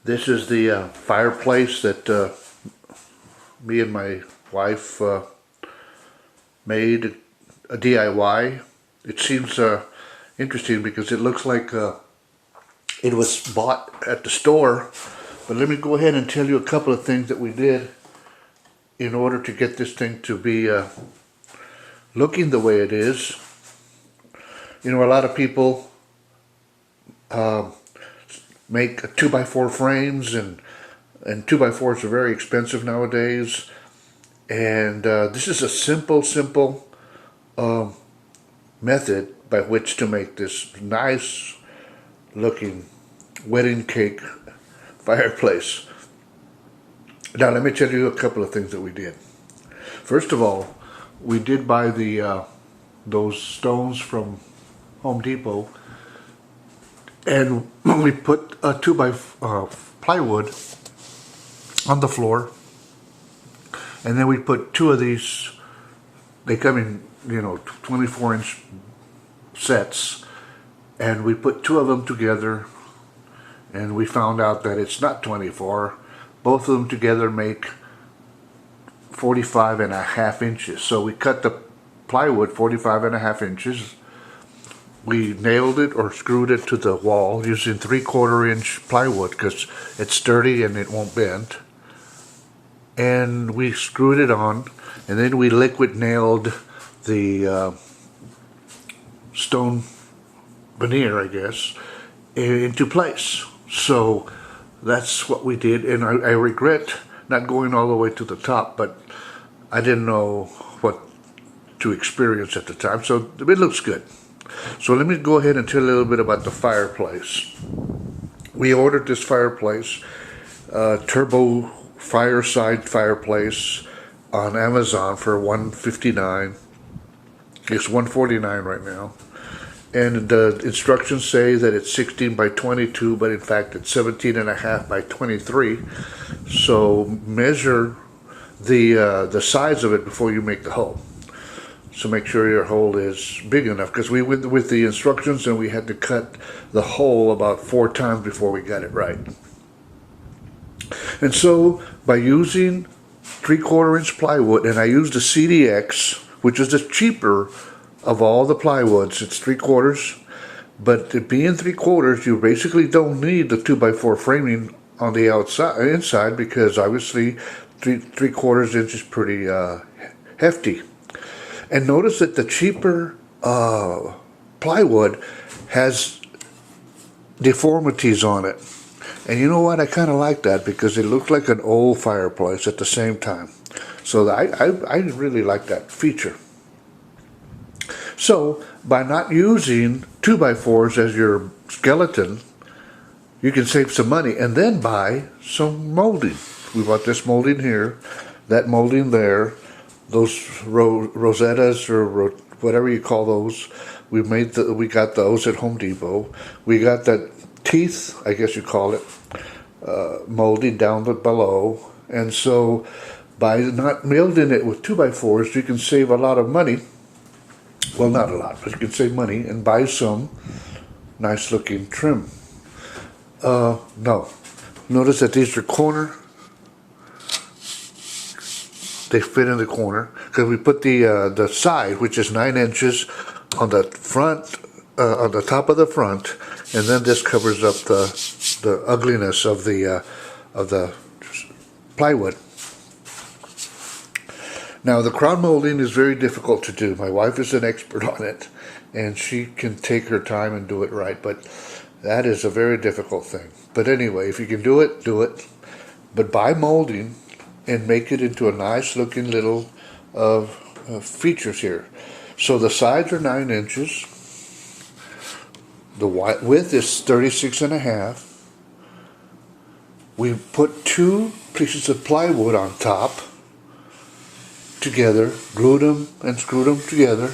This is the fireplace that me and my wife made a DIY. It seems interesting because it looks like it was bought at the store. But let me go ahead and tell you a couple of things that we did in order to get this thing to be looking the way it is. You know, a lot of people make 2x4 frames, and 2x4s are very expensive nowadays. And this is a simple method by which to make this nice looking wedding cake fireplace. Now let me tell you a couple of things that we did. First of all, we did buy the those stones from Home Depot, and we put a 2x plywood on the floor, and then we put two of these. They come in, 24-inch sets, and we put two of them together, and we found out that it's not 24. Both of them together make 45.5 inches. So we cut the plywood 45.5 inches. We nailed it or screwed it to the wall using 3/4 inch plywood because it's sturdy and it won't bend. And we screwed it on, and then we liquid nailed the stone veneer, I guess, into place. So that's what we did, and I regret not going all the way to the top, but I didn't know what to experience at the time, so it looks good. So let me go ahead and tell you a little bit about the fireplace. We ordered this fireplace, turbo fireside fireplace, on Amazon for $159. It's $149 right now. And the instructions say that it's 16 by 22, but in fact it's 17.5 by 23. So measure the size of it before you make the hole. So make sure your hole is big enough, because we went with the instructions and we had to cut the hole about 4 times before we got it right. And so by using 3/4 inch plywood, and I used a CDX, which is the cheaper of all the plywoods. It's 3/4, but it being 3/4, you basically don't need the 2x4 framing on the inside, because obviously 3/4 inch is pretty hefty. And notice that the cheaper plywood has deformities on it. And you know what? I kind of like that, because it looks like an old fireplace at the same time. So I really like that feature. So by not using 2x4s as your skeleton, you can save some money, and then buy some molding. We bought this molding here, that molding there, those rosettas, or whatever you call those. We got those at Home Depot. We got that teeth, I guess you call it, molding down below. And so by not molding it with 2x4s, you can save a lot of money. Well, not a lot, but you can save money and buy some nice looking trim. No. Notice that these are corner. They fit in the corner, because we put the side, which is 9 inches, on the front, on the top of the front, and then this covers up the ugliness of the plywood. Now the crown molding is very difficult to do. My wife is an expert on it, and she can take her time and do it right, but that is a very difficult thing. But anyway, if you can do it, do it. But buy molding and make it into a nice looking little features here. So the sides are 9 inches. The width is 36.5. We put 2 pieces of plywood on top together, glued them and screwed them together.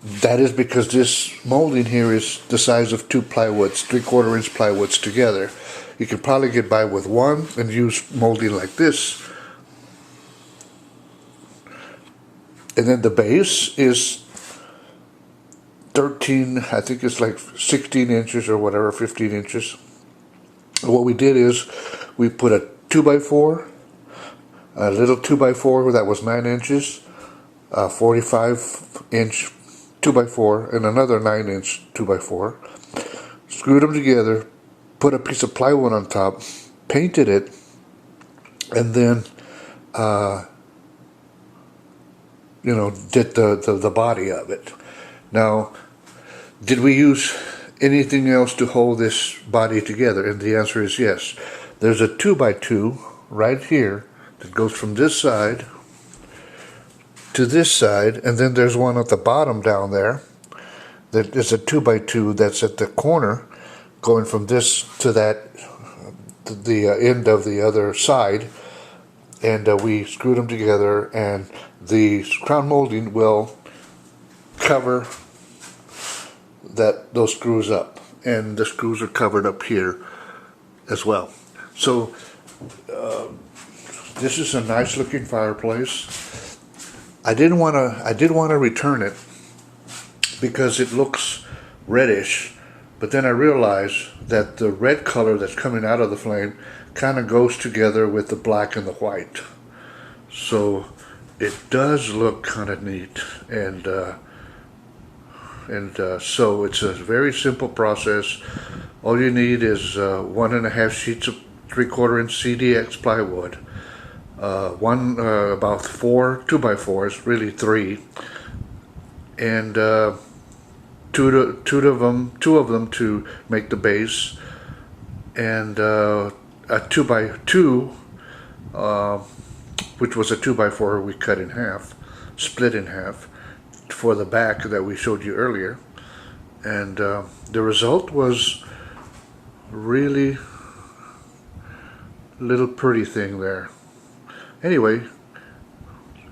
That is because this molding here is the size of 2 plywoods, 3/4 inch plywoods together. You could probably get by with 1 and use molding like this. And then the base is 13, I think it's like 16 inches or whatever, 15 inches. What we did is we put a 2x4, a little 2x4 that was 9 inches, a 45-inch 2x4, and another 9-inch 2x4. Screwed them together, put a piece of plywood on top, painted it, and then did the body of it. Now, did we use anything else to hold this body together? And the answer is yes. There's a 2x2 right here that goes from this side to this side, and then there's one at the bottom down there that is a 2x2 that's at the corner going from this to that, the end of the other side, and we screwed them together, and the crown molding will cover those screws up, and the screws are covered up here as well. So this is a nice looking fireplace. I did want to return it because it looks reddish, but then I realized that the red color that's coming out of the flame kind of goes together with the black and the white, so it does look kind of neat. And so it's a very simple process. All you need is 1.5 sheets of 3/4 inch CDX plywood, about 4 2x4s, really 3, and two of them to make the base, and a 2x2, which was a 2x4 we cut in half, split in half, for the back that we showed you earlier. And the result was really little pretty thing there. Anyway,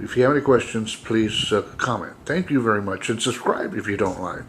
if you have any questions, please comment. Thank you very much, and subscribe if you don't mind.